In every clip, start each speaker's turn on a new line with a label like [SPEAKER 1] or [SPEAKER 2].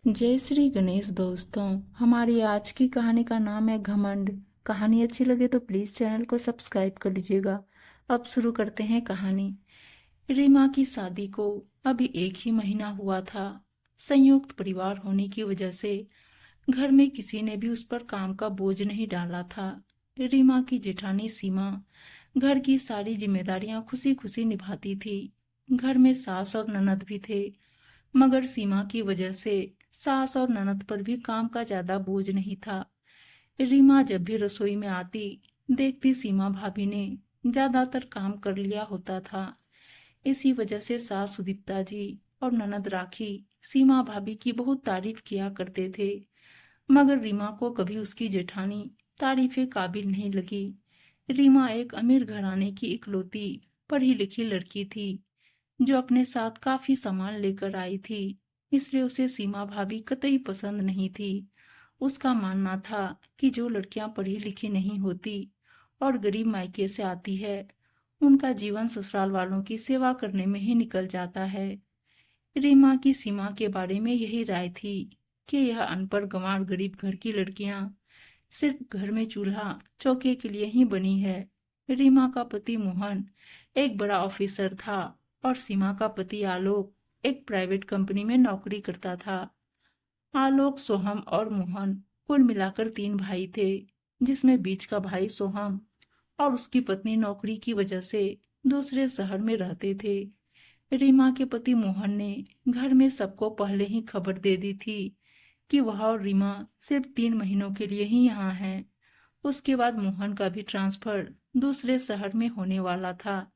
[SPEAKER 1] जय श्री गणेश दोस्तों। हमारी आज की कहानी का नाम है घमंड। कहानी अच्छी लगे तो प्लीज चैनल को सब्सक्राइब कर लीजिएगा। अब शुरू करते हैं कहानी। रीमा की शादी को अभी 1 ही महीना हुआ था। संयुक्त परिवार होने की वजह से घर में किसी ने भी उस पर काम का बोझ नहीं डाला था। रीमा की जेठानी सीमा घर की सारी जिम्मेदारियां खुशी खुशी निभाती थी। घर में सास और ननद भी थे, मगर सीमा की वजह से सास और ननद पर भी काम का ज्यादा बोझ नहीं था। रीमा जब भी रसोई में आती, देखती सीमा भाभी ने ज्यादातर काम कर लिया होता था। इसी वजह से सास सुदीप्ता जी और ननद राखी सीमा भाभी की बहुत तारीफ किया करते थे। मगर रीमा को कभी उसकी जेठानी तारीफे काबिल नहीं लगी। रीमा एक अमीर घराने की इकलौती पढ़ी लिखी लड़की थी, जो अपने साथ काफी सामान लेकर आई थी। इसलिए उसे सीमा भाभी कतई पसंद नहीं थी। उसका मानना था कि जो लड़कियां पढ़ी लिखी नहीं होती और गरीब मायके से आती है, उनका जीवन ससुराल वालों की सेवा करने में ही निकल जाता है। रीमा की सीमा के बारे में यही राय थी कि यह अनपढ़ गंवार गरीब घर की लड़कियां सिर्फ घर में चूल्हा चौके के लिए ही बनी है। रीमा का पति मोहन एक बड़ा ऑफिसर था और सीमा का पति आलोक एक प्राइवेट कंपनी में नौकरी करता था। आलोक, सोहम और मोहन कुल मिलाकर 3 भाई थे, जिसमें बीच का भाई सोहम और उसकी पत्नी नौकरी की वजह से दूसरे शहर में रहते थे। रीमा के पति मोहन ने घर में सबको पहले ही खबर दे दी थी कि वह और रीमा सिर्फ 3 महीनों के लिए ही यहाँ हैं। उसके बाद मोहन का भी ट्रांसफर दूसरे शहर में होने वाला था,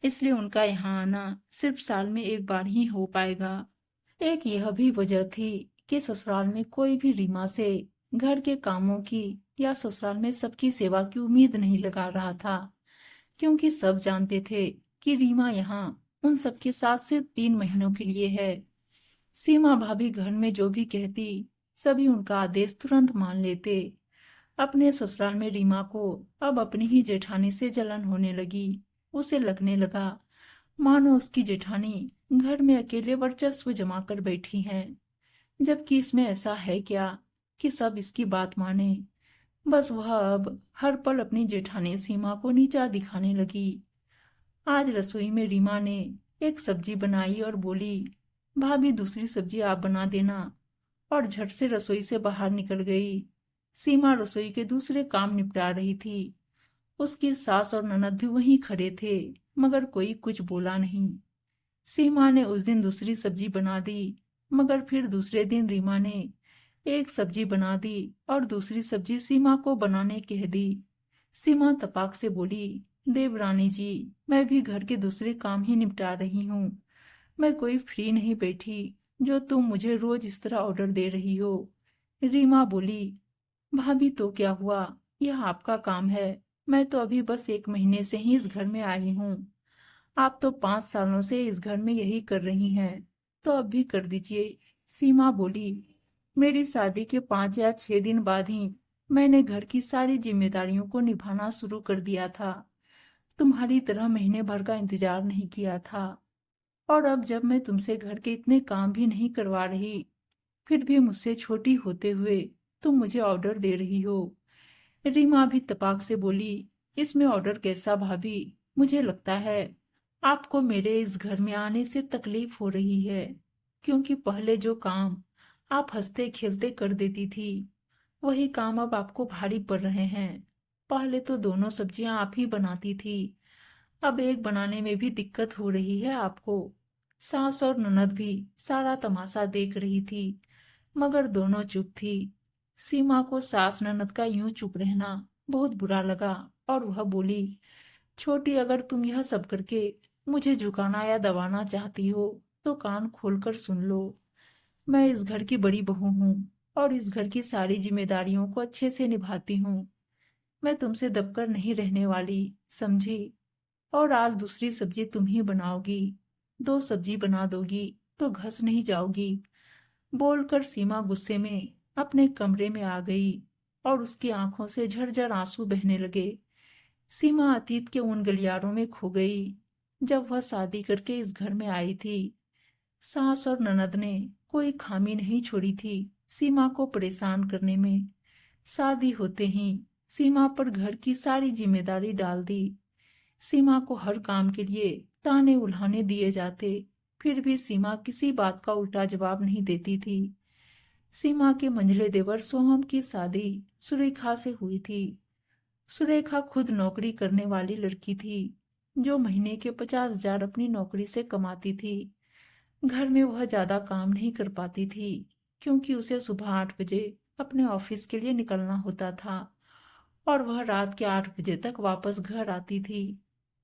[SPEAKER 1] इसलिए उनका यहाँ आना सिर्फ साल में एक बार ही हो पाएगा। एक यह भी वजह थी कि ससुराल में कोई भी रीमा से घर के कामों की या ससुराल में सबकी सेवा की उम्मीद नहीं लगा रहा था, क्योंकि सब जानते थे कि रीमा यहाँ उन सबके साथ सिर्फ 3 महीनों के लिए है। सीमा भाभी घर में जो भी कहती, सभी उनका आदेश तुरंत मान लेते। अपने ससुराल में रीमा को अब अपनी ही जेठानी से जलन होने लगी। उसे लगने लगा मानो उसकी जेठानी घर में अकेले वर्चस्व जमा कर बैठी हैं, जबकि इसमें ऐसा है क्या कि सब इसकी बात माने। बस वह अब हर पल अपनी जेठानी सीमा को नीचा दिखाने लगी। आज रसोई में रीमा ने एक सब्जी बनाई और बोली, भाभी दूसरी सब्जी आप बना देना, और झट से रसोई से बाहर निकल गई। सीमा रसोई के दूसरे काम निपटा रही थी। उसकी सास और ननद भी वहीं खड़े थे, मगर कोई कुछ बोला नहीं। सीमा ने उस दिन दूसरी सब्जी बना दी, मगर फिर दूसरे दिन रीमा ने एक सब्जी बना दी और दूसरी सब्जी सीमा को बनाने कह दी। सीमा तपाक से बोली, देवरानी जी, मैं भी घर के दूसरे काम ही निपटा रही हूँ। मैं कोई फ्री नहीं बैठी जो तुम मुझे रोज इस तरह ऑर्डर दे रही हो। रीमा बोली, भाभी तो क्या हुआ, यह आपका काम है। मैं तो अभी बस 1 महीने से ही इस घर में आई हूँ। आप तो 5 सालों से इस घर में यही कर रही हैं, तो अब भी कर दीजिए। सीमा बोली, मेरी शादी के 5 या 6 दिन बाद ही मैंने घर की सारी जिम्मेदारियों को निभाना शुरू कर दिया था। तुम्हारी तरह महीने भर का इंतजार नहीं किया था। और अब जब मैं तुमसे घर के इतने काम भी नहीं करवा रही, फिर भी मुझसे छोटी होते हुए तुम मुझे ऑर्डर दे रही हो। रीमा भी तपाक से बोली, इसमें ऑर्डर कैसा भाभी? मुझे लगता है आपको मेरे इस घर में आने से तकलीफ हो रही है, क्योंकि पहले जो काम आप हंसते खेलते कर देती थी, वही काम अब आपको भारी पड़ रहे हैं। पहले तो दोनों सब्जियां आप ही बनाती थी, अब एक बनाने में भी दिक्कत हो रही है आपको। सास और ननद भी सारा तमाशा देख रही थी, मगर दोनों चुप थी। सीमा को सास ननद का यूं चुप रहना बहुत बुरा लगा और वह बोली, छोटी, अगर तुम यह सब करके मुझे झुकाना या दबाना चाहती हो तो कान खोलकर सुन लो। मैं इस घर की बड़ी बहू हूँ और इस घर की सारी जिम्मेदारियों को अच्छे से निभाती हूँ। मैं तुमसे दबकर नहीं रहने वाली, समझी? और आज दूसरी सब्जी तुम ही बनाओगी। 2 सब्जी बना दोगी तो घस नहीं जाओगी। बोलकर सीमा गुस्से में अपने कमरे में आ गई और उसकी आंखों से झरझर आंसू बहने लगे। सीमा अतीत के उन गलियारों में खो गई जब वह शादी करके इस घर में आई थी। सास और ननद ने कोई खामी नहीं छोड़ी थी सीमा को परेशान करने में। शादी होते ही सीमा पर घर की सारी जिम्मेदारी डाल दी। सीमा को हर काम के लिए ताने उल्हाने दिए जाते, फिर भी सीमा किसी बात का उल्टा जवाब नहीं देती थी। सीमा के मंझले देवर सोहम की शादी सुरेखा से हुई थी। सुरेखा खुद नौकरी करने वाली लड़की थी, जो महीने के 50,000 अपनी नौकरी से कमाती थी। घर में वह ज्यादा काम नहीं कर पाती थी, क्योंकि उसे सुबह 8 बजे अपने ऑफिस के लिए निकलना होता था और वह रात के 8 बजे तक वापस घर आती थी।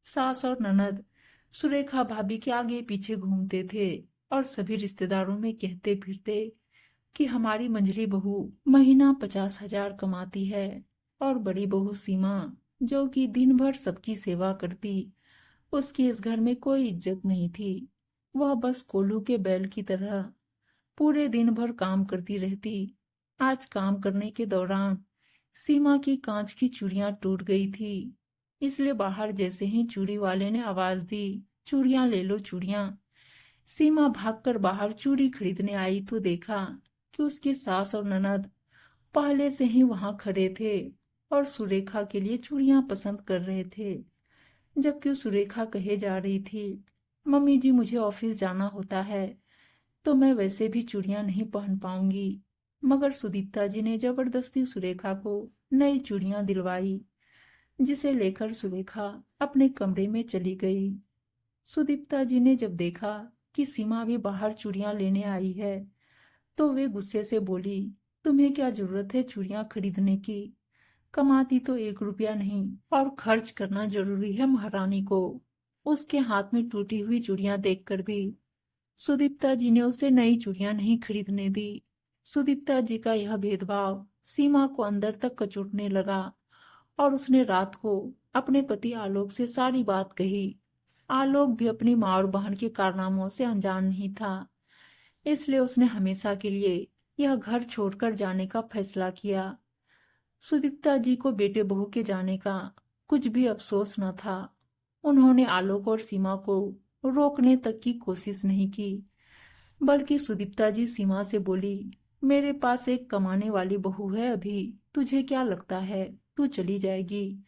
[SPEAKER 1] सास और ननद सुरेखा भाभी के आगे पीछे घूमते थे और सभी रिश्तेदारों में कहते फिरते कि हमारी मंझली बहू महीना 50,000 कमाती है। और बड़ी बहू सीमा, जो कि दिन भर सबकी सेवा करती, उसकी इस घर में कोई इज्जत नहीं थी। वह बस कोल्हू के बैल की तरह पूरे दिन भर काम करती रहती। आज काम करने के दौरान सीमा की कांच की चूड़ियां टूट गई थी, इसलिए बाहर जैसे ही चूड़ी वाले ने आवाज दी, चूड़ियां ले लो चूड़ियां। सीमा भागकर बाहर चूड़ी खरीदने आई तो देखा कि उसकी सास और ननद पहले से ही वहां खड़े थे और सुरेखा के लिए चूड़ियां पसंद कर रहे थे। जबकि सुरेखा कहे जा रही थी, मम्मी जी मुझे ऑफिस जाना होता है, तो मैं वैसे भी चूड़ियां नहीं पहन पाऊंगी। मगर सुदीप्ता जी ने जबरदस्ती सुरेखा को नई चूड़ियां दिलवाई, जिसे लेकर सुरेखा अपने कमरे में चली गई। सुदीप्ता जी ने जब देखा कि सीमा भी बाहर चूड़ियां लेने आई है, तो वे गुस्से से बोली, तुम्हें क्या जरूरत है चूड़ियां खरीदने की? कमाती तो 1 रुपया नहीं, और खर्च करना जरूरी है महारानी को। उसके हाथ में टूटी हुई चूड़ियां देखकर भी सुदीप्ता जी ने उसे नई चूड़ियां नहीं खरीदने दी। सुदीप्ता जी का यह भेदभाव सीमा को अंदर तक कचोटने लगा और उसने रात को अपने पति आलोक से सारी बात कही। आलोक भी अपनी माँ और बहन के कारनामों से अनजान नहीं था, इसलिए उसने हमेशा के लिए यह घर छोड़कर जाने का फैसला किया। सुदीप्ता जी को बेटे बहू के जाने का कुछ भी अफसोस न था। उन्होंने आलोक और सीमा को रोकने तक की कोशिश नहीं की, बल्कि सुदीप्ता जी सीमा से बोली, मेरे पास एक कमाने वाली बहू है, अभी तुझे क्या लगता है तू चली जाएगी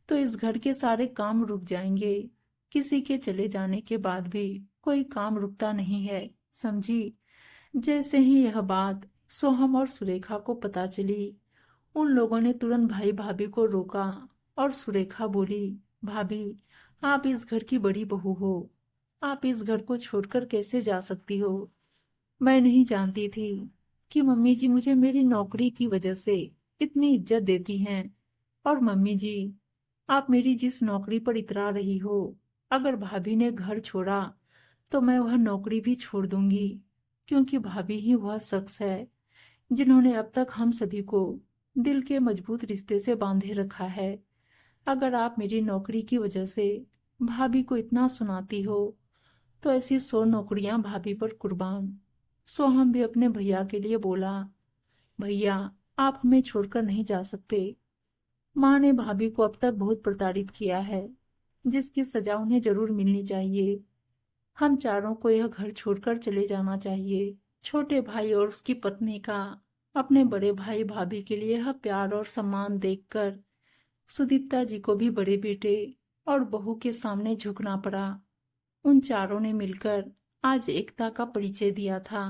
[SPEAKER 1] तो इस घर के सारे काम रुक जाएंगे? किसी के चले जाने के बाद भी कोई काम रुकता नहीं है, समझी? जैसे ही यह बात सोहम और सुरेखा को पता चली, उन लोगों ने तुरंत भाई भाभी को रोका और सुरेखा बोली, भाभी आप इस घर की बड़ी बहू हो, आप इस घर को छोड़कर कैसे जा सकती हो? मैं नहीं जानती थी कि मम्मी जी मुझे मेरी नौकरी की वजह से इतनी इज्जत देती हैं। और मम्मी जी, आप मेरी जिस नौकरी पर इतरा रही हो, अगर भाभी ने घर छोड़ा तो मैं वह नौकरी भी छोड़ दूंगी, क्योंकि भाभी ही वह शख्स है जिन्होंने अब तक हम सभी को दिल के मजबूत रिश्ते से बांधे रखा है। अगर आप मेरी नौकरी की वजह से भाभी को इतना सुनाती हो, तो ऐसी 100 नौकरियां भाभी पर कुर्बान। सोहम भी अपने भैया के लिए बोला, भैया आप हमें छोड़कर नहीं जा सकते। माँ ने भाभी को अब तक बहुत प्रताड़ित किया है, जिसकी सजा उन्हें जरूर मिलनी चाहिए। हम चारों को यह घर छोड़कर चले जाना चाहिए। छोटे भाई और उसकी पत्नी का अपने बड़े भाई भाभी के लिए यह प्यार और सम्मान देखकर सुदीप्ता जी को भी बड़े बेटे और बहू के सामने झुकना पड़ा। उन चारों ने मिलकर आज एकता का परिचय दिया था।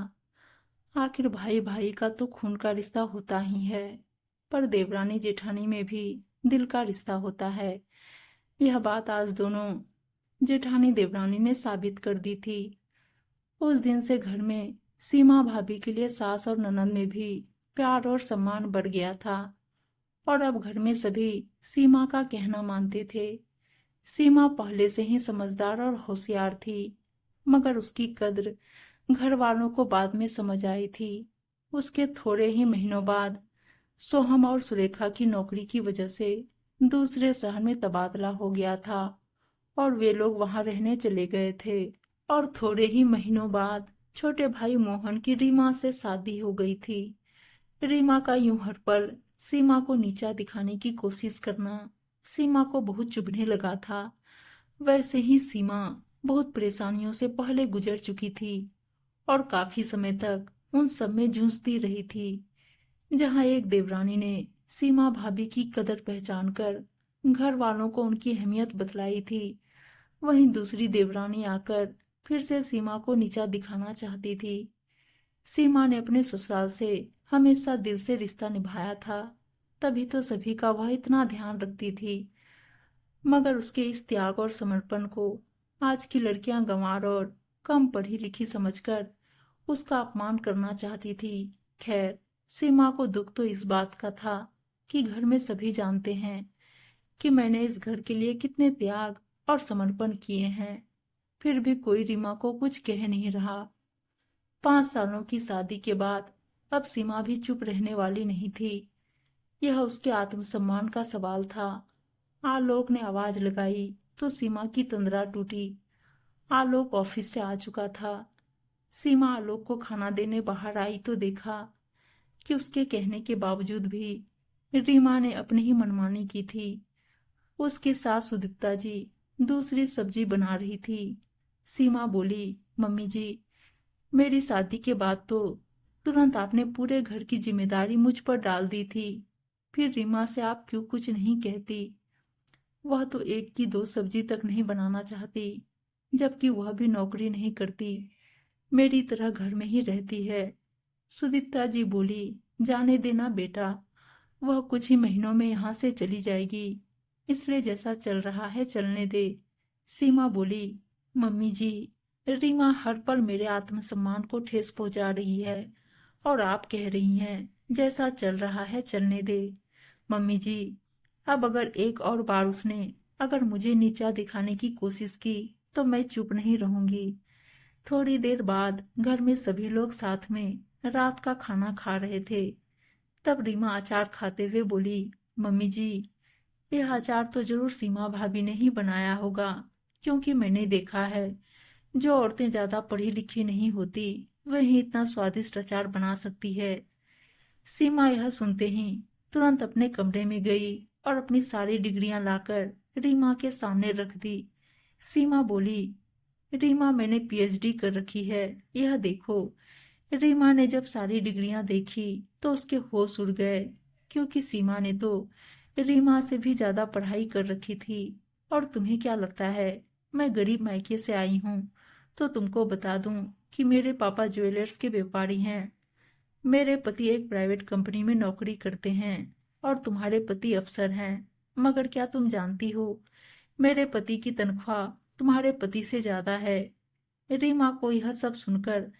[SPEAKER 1] आखिर भाई भाई का तो खून का रिश्ता होता ही है, पर देवरानी जेठानी में भी दिल का रिश्ता होता है। यह बात आज दोनों जेठानी देवरानी ने साबित कर दी थी। उस दिन से घर में सीमा भाभी के लिए सास और ननद में भी प्यार और सम्मान बढ़ गया था, और अब घर में सभी सीमा का कहना मानते थे। सीमा पहले से ही समझदार और होशियार थी, मगर उसकी कद्र घर वालों को बाद में समझ आई थी। उसके थोड़े ही महीनों बाद सोहम और सुरेखा की नौकरी की वजह से दूसरे शहर में तबादला हो गया था और वे लोग वहां रहने चले गए थे। और थोड़े ही महीनों बाद छोटे भाई मोहन की रीमा से शादी हो गई थी। रीमा का यूं हर पल सीमा को नीचा दिखाने की कोशिश करना सीमा को बहुत चुभने लगा था। वैसे ही सीमा बहुत परेशानियों से पहले गुजर चुकी थी और काफी समय तक उन सब में जूझती रही थी। जहां एक देवरानी ने सीमा भाभी की कदर पहचान कर घर वालों को उनकी अहमियत बतलाई थी, वहीं दूसरी देवरानी आकर फिर से सीमा को नीचा दिखाना चाहती थी। सीमा ने अपने ससुराल से हमेशा दिल से रिश्ता निभाया था, तभी तो सभी का वह इतना ध्यान रखती थी। मगर उसके इस त्याग और समर्पण को आज की लड़कियां गंवार और कम पढ़ी लिखी समझकर उसका अपमान करना चाहती थी। खैर, सीमा को दुख तो इस बात का था कि घर में सभी जानते हैं कि मैंने इस घर के लिए कितने त्याग और समर्पण किए हैं, फिर भी कोई रीमा को कुछ कह नहीं रहा। 5 सालों की शादी के बाद अब सीमा भी चुप रहने वाली नहीं थी। यह उसके आत्मसम्मान का सवाल था। आलोक ने आवाज लगाई तो सीमा की तंद्रा टूटी। आलोक ऑफिस से आ चुका था। सीमा आलोक को खाना देने बाहर आई तो देखा कि उसके कहने के बावजूद भी रीमा ने अपनी ही मनमानी की थी। उसके साथ सुदीप्ता जी दूसरी सब्जी बना रही थी। सीमा बोली, मम्मी जी, मेरी शादी के बाद तो तुरंत आपने पूरे घर की जिम्मेदारी मुझ पर डाल दी थी, फिर रीमा से आप क्यों कुछ नहीं कहती? वह तो एक की दो सब्जी तक नहीं बनाना चाहती, जबकि वह भी नौकरी नहीं करती, मेरी तरह घर में ही रहती है। सुदीप्ता जी बोली, जाने देना बेटा, वह कुछ ही महीनों में यहाँ से चली जाएगी, इसलिए जैसा चल रहा है चलने दे। सीमा बोली, मम्मी जी, रीमा हर पल मेरे आत्मसम्मान को ठेस पहुंचा रही है और आप कह रही हैं जैसा चल रहा है चलने दे। मम्मी जी, अब अगर एक और बार उसने अगर मुझे नीचा दिखाने की कोशिश की तो मैं चुप नहीं रहूंगी। थोड़ी देर बाद घर में सभी लोग साथ में रात का खाना खा रहे थे। तब रीमा अचार खाते हुए बोली, मम्मी जी, यह अचार तो जरूर सीमा भाभी ने ही बनाया होगा, क्योंकि मैंने देखा है जो औरतें ज्यादा पढ़ी लिखी नहीं होती वही इतना स्वादिष्ट अचार बना सकती है। सीमा यह सुनते ही तुरंत अपने कमरे में गई और अपनी सारी डिग्रियां लाकर रीमा के सामने रख दी। सीमा बोली, रीमा, मैंने पीएचडी कर रखी है, यह देखो। रीमा ने जब सारी डिग्रियां देखी तो उसके होश उड़ गए, क्योंकि सीमा ने तो रीमा से भी ज्यादा पढ़ाई कर रखी थी। और तुम्हें क्या लगता है मैं गरीब मायके से आई हूँ? तो तुमको बता दूं कि मेरे पापा ज्वेलर्स के व्यापारी हैं। मेरे पति एक प्राइवेट कंपनी में नौकरी करते हैं और तुम्हारे पति अफसर हैं। मगर क्या तुम जानती हो, मेरे पति की तनख्वाह तुम्हारे पति से ज्यादा है। रीमा को यह सब सुनकर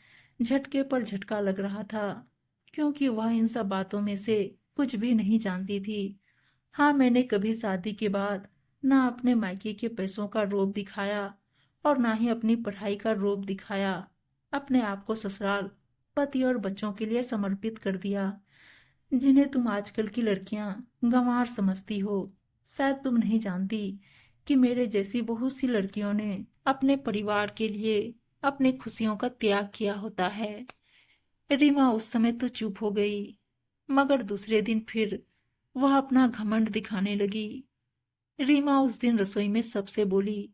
[SPEAKER 1] झटके पर झटका लग रहा था, क्योंकि वह इन सब बातों में से कुछ भी नहीं जानती थी। हाँ, मैंने कभी शादी के बाद ना अपने मायके के पैसों का रोब दिखाया और ना ही अपनी पढ़ाई का रोब दिखाया। अपने आप को ससुराल, पति और बच्चों के लिए समर्पित कर दिया, जिन्हें तुम आजकल की लड़कियां गंवार समझती हो। शायद तुम नहीं जानती कि मेरे जैसी बहुत सी लड़कियों ने अपने परिवार के लिए अपने खुशियों का त्याग किया होता है। रीमा उस समय तो चुप हो गई, मगर दूसरे दिन फिर वह अपना घमंड दिखाने लगी। रीमा उस दिन रसोई में सबसे बोली,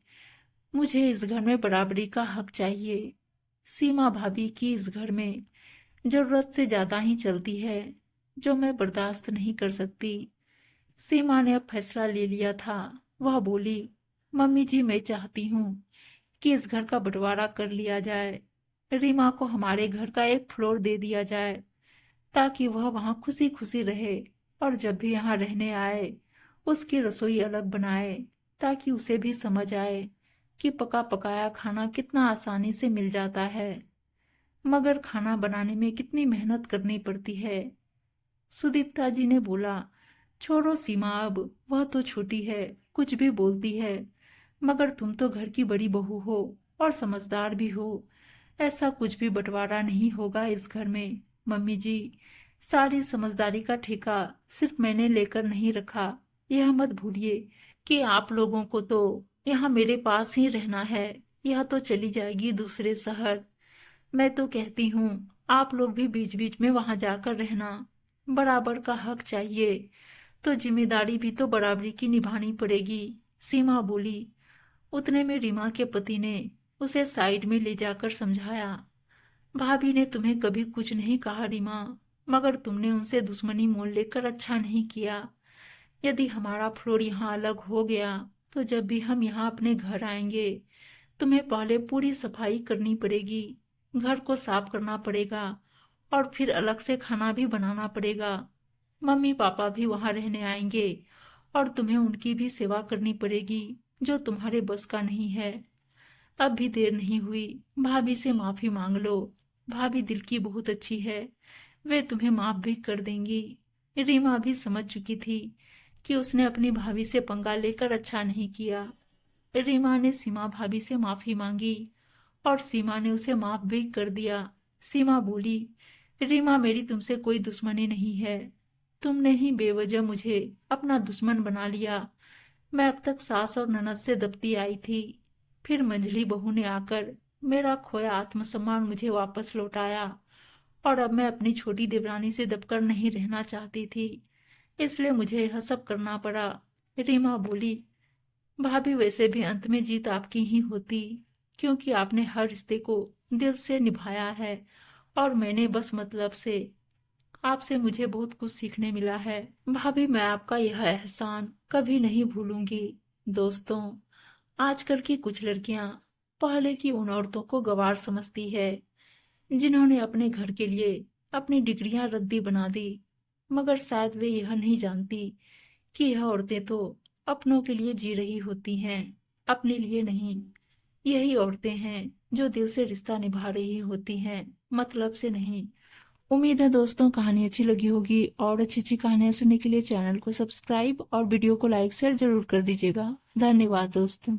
[SPEAKER 1] मुझे इस घर में बराबरी का हक चाहिए। सीमा भाभी की इस घर में जरूरत से ज्यादा ही चलती है, जो मैं बर्दाश्त नहीं कर सकती। सीमा ने अब फैसला ले लिया था। वह बोली, मम्मी जी, मैं चाहती हूँ कि इस घर का बंटवारा कर लिया जाए। रीमा को हमारे घर का एक फ्लोर दे दिया जाए, ताकि वह वहां खुशी खुशी रहे और जब भी यहाँ रहने आए उसकी रसोई अलग बनाए, ताकि उसे भी समझ आए कि पका पकाया खाना कितना आसानी से मिल जाता है, मगर खाना बनाने में कितनी मेहनत करनी पड़ती है। सुदीप्ता जी ने बोला, छोड़ो सीमा, अब वह तो छोटी है, कुछ भी बोलती है, मगर तुम तो घर की बड़ी बहू हो और समझदार भी हो। ऐसा कुछ भी बंटवारा नहीं होगा इस घर में। मम्मी जी, सारी समझदारी का ठेका सिर्फ मैंने लेकर नहीं रखा, यह मत भूलिए कि आप लोगों को तो यहाँ मेरे पास ही रहना है। यह तो चली जाएगी दूसरे शहर। मैं तो कहती हूँ आप लोग भी बीच बीच में वहां जाकर रहना। बराबर का हक चाहिए तो जिम्मेदारी भी तो बराबरी की निभानी पड़ेगी। सीमा बोली। उतने में रीमा के पति ने उसे साइड में ले जाकर समझाया, भाभी ने तुम्हें कभी कुछ नहीं कहा रीमा, मगर तुमने उनसे दुश्मनी मोल लेकर अच्छा नहीं किया। यदि हमारा फ्लोर यहाँ अलग हो गया तो जब भी हम यहाँ अपने घर आएंगे तुम्हें पहले पूरी सफाई करनी पड़ेगी, घर को साफ करना पड़ेगा और फिर अलग से खाना भी बनाना पड़ेगा। मम्मी पापा भी वहां रहने आएंगे और तुम्हें उनकी भी सेवा करनी पड़ेगी, जो तुम्हारे बस का नहीं है। अब भी देर नहीं हुई, भाभी से माफी मांग लो। भाभी दिल की बहुत अच्छी है, वे तुम्हें माफ भी कर देंगी। रीमा भी समझ चुकी थी कि उसने अपनी भाभी से पंगा लेकर अच्छा नहीं किया। रीमा ने सीमा भाभी से माफी मांगी और सीमा ने उसे माफ भी कर दिया। सीमा बोली, रीमा मेरी तुमसे कोई दुश्मनी नहीं है, तुमने ही बेवजह मुझे अपना दुश्मन बना लिया। मैं अब तक सास और ननद से दबती आई थी, फिर मंझली बहू ने आकर मेरा खोया आत्मसम्मान मुझे वापस लौटाया और अब मैं अपनी छोटी देवरानी से दबकर नहीं रहना चाहती थी, इसलिए मुझे यह सब करना पड़ा। रीमा बोली, भाभी वैसे भी अंत में जीत आपकी ही होती, क्योंकि आपने हर रिश्ते को दिल से निभाया है और मैंने बस मतलब से। आपसे मुझे बहुत कुछ सीखने मिला है। भाभी मैं आपका यह एहसान कभी नहीं भूलूंगी। दोस्तों, आजकल की कुछ लड़कियां पहले की उन औरतों को गंवार समझती है जिन्होंने अपने घर के लिए अपनी डिग्रियां रद्दी बना दी, मगर शायद वे यह नहीं जानती कि यह औरतें तो अपनों के लिए जी रही होती हैं, अपने लिए नहीं। यही औरतें हैं जो दिल से रिश्ता निभा रही होती हैं, मतलब से नहीं। उम्मीद है दोस्तों कहानी अच्छी लगी होगी, और अच्छी अच्छी कहानियां सुनने के लिए चैनल को सब्सक्राइब और वीडियो को लाइक शेयर जरूर कर दीजिएगा। धन्यवाद दोस्तों।